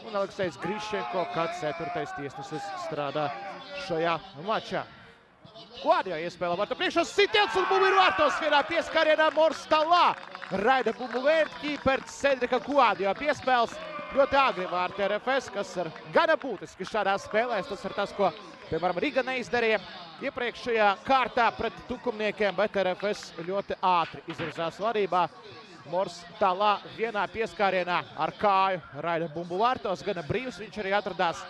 un Aleksejs Grišenko, kad 4. tiesnesis strādā šajā mačā. Kuadio iespēlē vārtu priekšos sitiens un bumbu ir vārtos vienā pieskārienā Mors Talā. Raida bumbu vērt ķīperts Cedrika Kuadio piespēles ļoti agri vārti RFS, kas ir gana būtiski šādā spēlēs. Tas ir tas, ko, piemēram, Riga neizdarīja iepriekšējā kārtā pret tukumniekiem, bet RFS ļoti ātri izvirzās vadībā. Mors Talā vienā pieskārienā ar kāju raida bumbu vārtos, gana brīvs viņš arī atradās.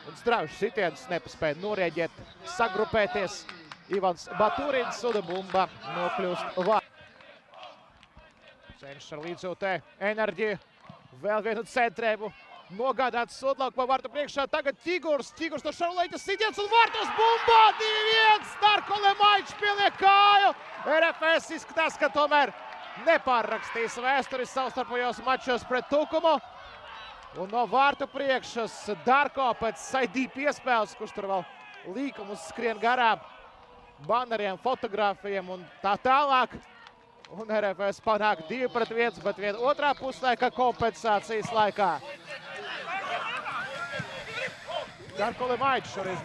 Un strauši sitiens nepaspēja norēģēt, sagrupēties. Ivans Baturins un bumba nokļūst vārtu. Cenšas ar līdzjūtē enerģiju. Vēl vienu centrēbu. Nogādāts sodlaukumā vārtu priekšā. Tagad Ķigurs no Šarleņas sitiens un vārtos bumba 2-1. Darko Lemaičs pieliek kāju. RFS izskatās, ka tomēr nepārrakstīs vēsturi savstarpējos mačos pret Tukumu. Un no vārtu priekšas Darko pēc Saidī piespēles, kurš tur vēl līkumus skrien garām baneriem, fotogrāfiem un tā tālāk. Un RFS panāk 2-1, bet vien otrā puslaika kompensācijas laikā. Darko Lemaičs šoreiz